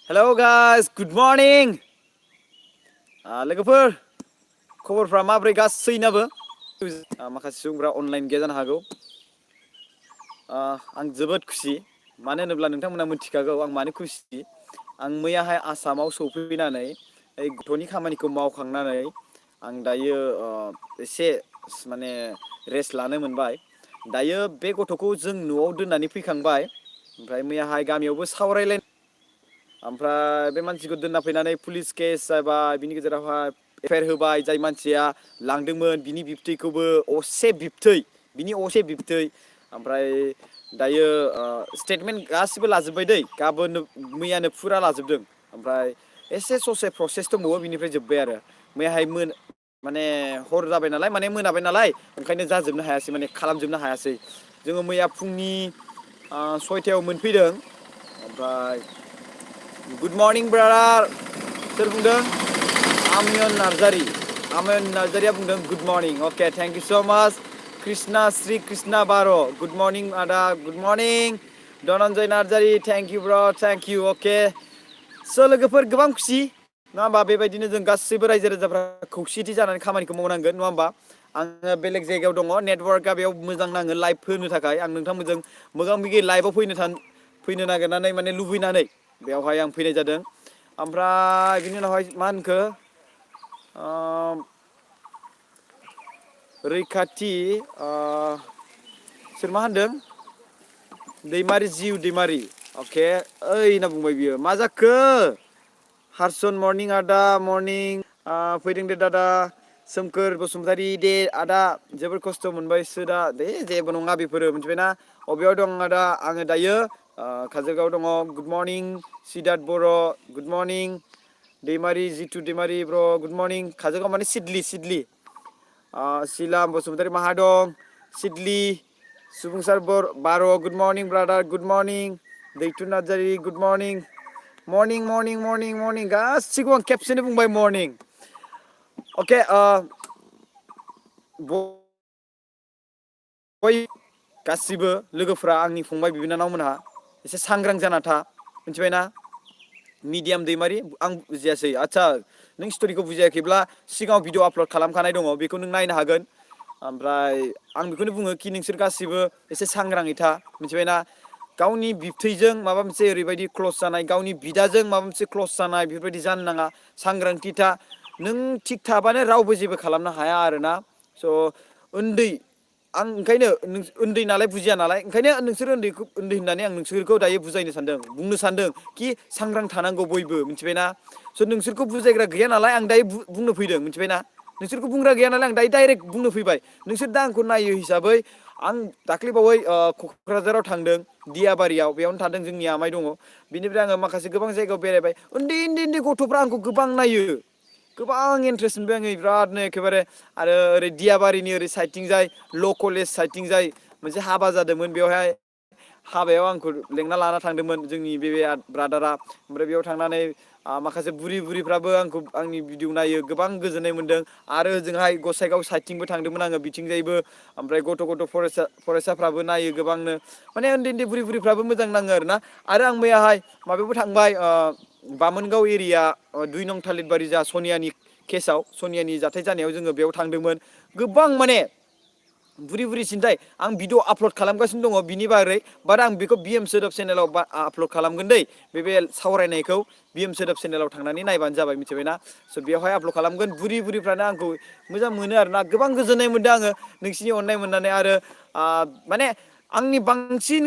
Hello guys, good morning. लोगोफोर खबरफ्रा माब्रै गासैनाबो माखासे सुबुंफ्रा अनलाइन गैया जानो हागौ। आं जोबोद खुसि मानो होनोब्ला नोंथांमोना मिथिखागौ आं मानो खुसि। आं मैयाहाय आसामाव सौफैनानै गथ'नि खामानिखौ मावखांनानै आं दायो एसे माने रेस्ट लानो मोनबाय। दायो बे गथ'खौ जों न'आव दोननानै फैखांबाय। ओमफ्राय मैयाहाय गामियावबो सावरायलाय ओमफ्राय बे मानसिखौ दोनना फैनानै पुलिस केस जाबाय बिनि गेजेरावहाय एफआइआर होबाय जाय मानसिया लांदोंमोन बिनि बिबथैखौबो बिनि असे बिबथै ओमफ्राय दायो स्टेटमेन्ट गासिबो लाजोब्बाय दै गाबोन मैयानो फुरा लाजोबदों। ओमफ्राय एसे ससे प्रसेस दंबावो बिनिफ्राय जोब्बाय आरो मैयाहाय माने हर जाबाय नालाय माने मोनाबाय नालाय ओंखायनो जाजोबनो हायासै माने खालामजोबनो हायासै। जोङो मैया फुंनि 6टायाव मोनफैदों। ओमफ्राय गुड मर्निं ब्रादार सोर बुंदों? आमयन नार्जारिया बुंदों good morning. Okay thank you स' माच। कृष्णा श्री कृष्णा बार' गुड मर्निं आदा good morning. Dhananjay Narzary thank you ब्र' थेंक इउ। अके स' लोगोफोर गोबां खुसि नङा होमबा बेबायदिनो जों गासैबो रायजो राजाफ्रा खौसेथि जानानै खामानिखौ मावनांगोन नङा होमबा। आङो बेलेग जायगायाव दङ नेटवार्कआ बेयाव मोजां नाङो लाइभ होनो थाखाय आं नोंथांमोनजों मोगा मोगि लाइभआव फैनो नागिरनानै माने लुबैनानै बेवहाय आं फैनाय जादों। ओमफ्राय बिनि उनावहाय मा होनखो रैखाथि सोर मा होनदों? दैमारि जिउ दैमारि अके ओइ होनना बुंबाय बियो मा जाखो? हारसन मर्निं आदा मर्निं फैदों दे दादा। सोमखोर बसुमतारी दे आदा जोबोर खस्थ' मोनबायसो दा दे जेबो नङा बेफोरो मिथिबायना। अबेयाव दं आदा? आङो दायो काजलगावआव दङ। गुड मर्निं सिद्धार्थ बर' गुड मर्निं। दैमारि जिथु दैमारि ब्र' गुड मर्निं। काजलगाव माने सिडली सिलाम बसुमतारी माहा दं? सिडली सुबुंसार बार' good morning brother good morning. Daithun Narzary good morning. Morning morning morning morning गासिखौबो आं खेबसेनो बुंबाय मर्निं। अके गासिबो लोगोफ्रा आंनि फंबाय बिनानावमोनहा एसे सांग्रां जाना था मिथिबायना। मिडियाम दैमारि आं बुजियासै आदसा नों स्ट'रिखौ बुजियाखैब्ला सिगाङाव भिडिअ आपल'ड खालामखानाय दङ बेखौ नों नायनो हागोन। ओमफ्राय आं बेखौनो बुङो कि नोंसोर गासिबो एसे सांग्राङै था मिथिबायना। गावनि बिबथैजों माबा मोनसे ओरैबायदि क्लस जानाय गावनि बिदाजों माबा मोनसे क्लस जानाय बेफोरबायदि जानो नाङा। सांग्रांथि था नों थिग थाबानो रावबो जेबो खालामनो हाया आरोना। स' आं ओंखायनो उन्दै नालाय बुजिया नालाय ओंखायनो नोंसोर उन्दै होननानै आं नोंसोरखौ दायो बुजायनो सानदों बुंनो सानदों कि सांग्रां थानांगौ बयबो मिथिबायना। स' नोंसोरखौ बुजायग्रा गैया नालाय आं दायो बुंनो फैदों मिथिबायना। नोंसोरखौ बुंग्रा गैया नालाय आं दायो डाइरेक्ट बुंनो फैबाय। नोंसोर दा आंखौ नायो हिसाबै आं दाख्लैबावै क'क्राझाराव थांदों दियाबारियाव बेयावनो थादों जोंनि आमाइ दङ। बिनिफ्राय आङो माखासे गोबां जायगायाव बेरायबाय उन्दै गथ'फ्रा आंखौ गोबां नायो। गोबां इन्ट्रेस्ट मोनबाय आङो बिरादनो एखेबारे आरो ओरै दियाबारिनि ओरै साइडथिं जाय ल' कलेज साइडथिं जाय मोनसे हाबा जादोंमोन बेवहाय हाबायाव आंखौ लेंना लाना थांदोंमोन जोंनि बे ब्रादारा। ओमफ्राय बेयाव थांनानै माखासे बुरिफ्राबो आंनि भिडिअ नायो गोबां गोजोननाय मोन्दों। आरो ओजोंहाय गसाइगाव साइडथिंबो थांदोंमोन आङो बिथिंजायबो ओमफ्राय गथ' फरायसाफ्राबो नायो गोबांनो माने उन्दै बुरिफ्राबो मोजां नाङो आरोना। आरो आं मैयाहाय माबायावबो थांबाय बामोनगाव एरिया 2 नं थालिरबारि जा सनियानि केसआव सनियानि जाथाय जानायाव जोङो बेयाव थांदोंमोन। गोबां माने बुरि सिन्थाय आं भिडिअ आपल'ड खालामगासिनो दङ बिनि बागै बाट आं बेखौ बि एम सोदोब चेनेलाव आपल'ड खालामगोन दै बे सावरायनायखौ बि एम सोदोब चेनेलाव थांनानै नायबानो जाबाय मिथिबायना। स' बेवहाय आपल'ड खालामगोन बुरिफ्रानो आंखौ मोजां मोनो आरोना गोबां गोजोननाय मोनदों आङो नोंसिनि अननाय मोननानै आरो माने आंनि बांसिन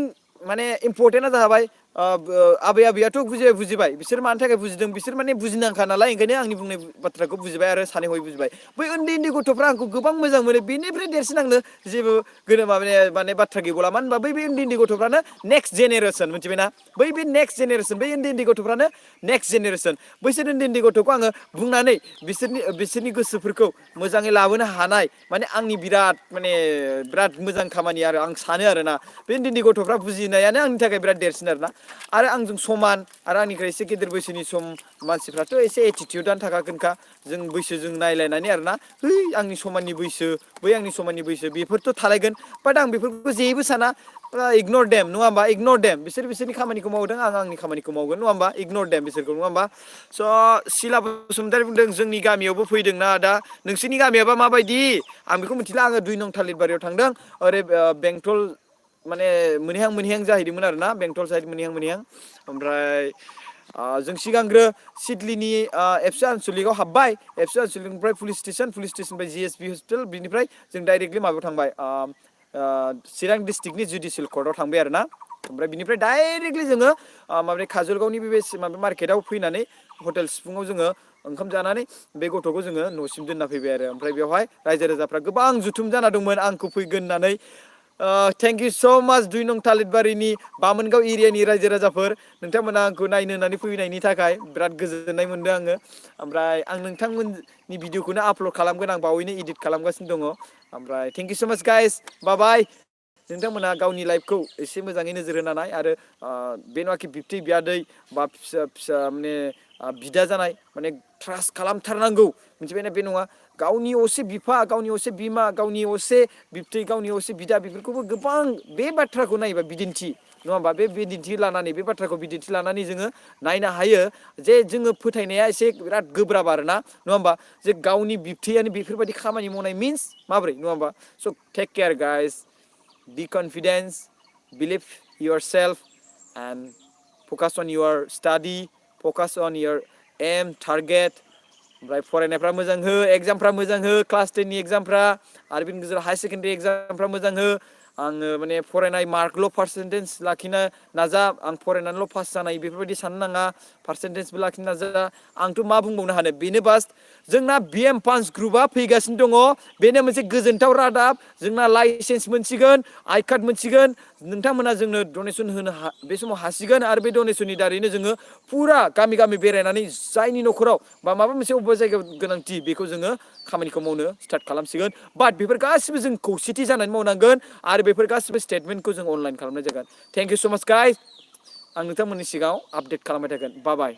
माने इम्परटेन्टआ जाबाय आबैयाथ' बुजिबाय बिसोर मानि थाखाय बुजिदों बिसोर माने बुजिनांखा नालाय ओंखायनो आंनि बुंनाय बाथ्राखौ बुजिबाय आरो सानै हयै बुजिबाय। बै उन्दै गथ'फ्रा आंखौ गोबां मोजां मोनो बेनिफ्राय देरसिन आंनो जेबो माने बाथ्रा गैबावला मानो होनबा बै उन्दै गथ'फ्रानो नेक्स्ट जेनेरेसन मिथिबायना। बै नेक्स्ट जेनेरेसन बै उन्दै गथ'फ्रानो नेक्स्ट जेनेरेसन बैसोर उन्दै गथ'खौ आङो बुंनानै बिसोरनि गोसोफोरखौ मोजाङै लाबोनो हानाय माने आंनि बिराद मोजां खामानि आरो आं सानो आरोना। बे उन्दै गथ'फ्रा बुजिनायानो आंनि थाखाय बिराद देरसिन आरोना। आरो आंजों समान आरो आंनिफ्राय एसे गेदेर बैसोनि मानसिफ्राथ' एसे एटिटिउडआनो थाखागोनखा। जों बैसोजों नायलायनानै आरोना आंनि समाननि बैसो बै आंनि समाननि बैसो बेफोरथ' थालायगोन बाट आं बेफोरखौ जेबो साना इगनर देम नङा होमबा इगनर देम बिसोरनि खामानिखौ मावदों आं आंनि खामानिखौ मावगोन नङा होमबा इगनर देम बिसोरखौ नङा होमबा स' सिला बसुमतारी बुंदों जोंनि गामियावबो फैदोंना दा नोंसोरनि गामियाबा माबायदि आं बेखौ मिथिला आङो 2 नं थालिरबारियाव थांदों ओरै बेंटल माने मोनहैहां जाहैदोंमोन आरोना बेंटल साइड मोनहैहां ओमफ्राय जों सिगांग्रो सिडलीनि एबसु आनसलिकआव हाबबाय एबसु आनसलिकनिफ्राय पुलिस स्टेसननिफ्राय जिएसपि हस्पिटाल बिनिफ्राय जों डाइरेक्टलि माबायाव थांबाय चिरां डिस्ट्रिक्टनि जुडिसियेल कर्टआव थांबाय आरोना ओमफ्राय बिनिफ्राय डाइरेक्टलि जोङो माबानि काजलगावनि बे माबा मार्केटआव फैनानै हटेल सिफुङाव जोङो ओंखाम जानानै बे गथ'खौ जोङो न'सिम दोनना फैबाय आरो ओमफ्राय बेवहाय रायजो राजाफ्रा गोबां जुथुम जाना दंमोन आंखौ फैगोन होननानै थेंक इउ स' माच 2 नं थालिरबारिनि बामोनगाव एरियानि रायजो राजाफोर नोंथांमोना आंखौ नायनो होननानै फैनायनि थाखाय बिराद गोजोननाय मोनदों आङो ओमफ्राय आं नोंथांमोननि भिडिअखौनो आपल'ड खालामगोन आं बावैनो इडिट खालामगासिनो दङ ओमफ्राय थेंक इउ स' माच गाइस बाय बाय नोंथांमोना गावनि लाइफखौ एसे मोजाङै नोजोर होनानै आरो बे नङाखि बिबथै बियादै बा फिसा माने बिदा जानाय माने ट्रास्ट खालामथारनांगौ मिथिबायना बे नङा गावनि असे बिफा गावनि असे बिमा गावनि असे बिबथै गावनि असे बिदा बेफोरखौबो गोबां बे बाथ्राखौ नायोबा बिदिन्थि नङा होमबा बे बिदिन्थि लानानै बे बाथ्राखौ बिदिन्थि लानानै जोङो नायनो हायो जे जोङो फोथायनाया एसे बिराद गोब्राब आरोना नङा होमबा जे गावनि बिबथैयानो बेफोरबायदि खामानि मावनाय मिन्स माबोरै नङा होमबा स' take care guys be confident believe yourself and focus on your study focus on your aim target ओमफ्राय फरायनायफ्रा मोजां हो एग्जामफ्रा मोजां हो क्लास 10 नि एग्जामफ्रा आरो बिनि गेजेराव हायार सेकेन्डारि एग्जामफ्रा मोजां हो आङो माने फरायनाय मार्कल' पार्सेन्टेज लाखिनो नाजा आं फरायनानैल' पास जानाय बेफोरबायदि साननो नाङा पार्सेन्टेजबो लाखिनो नाजा आंथ' मा बुंबावनो हानो बेनो बास जोंना BM पास ग्रुपआ फैगासिनो दङ बेनो मोनसे गोजोनथाव रादाब जोंना लाइसेन्स मोनसिगोन आइ कार्ड मोनसिगोन नोंथांमोना जोंनो डनेसन होनो बे समाव हासिगोन आरो बे डनेसननि दारैनो जोङो फुरा गामि गामि बेरायनानै जायनि न'खराव बा माबा मोनसे अबेबा जायगायाव गोनांथि बेखौ जोङो खामानिखौ मावनो स्टार्ट खालामसिगोन बाट बेफोर गासिबो जों खौसेथि जानानै मावनांगोन आरो बेफोर गासिबो स्टेटमेन्टखौ जों अनलाइन खालामनाय जागोन थेंक इउ स' माच गाइस आं नोंथांमोननि सिगाङाव आपडेट खालामबाय थागोन बाय बाय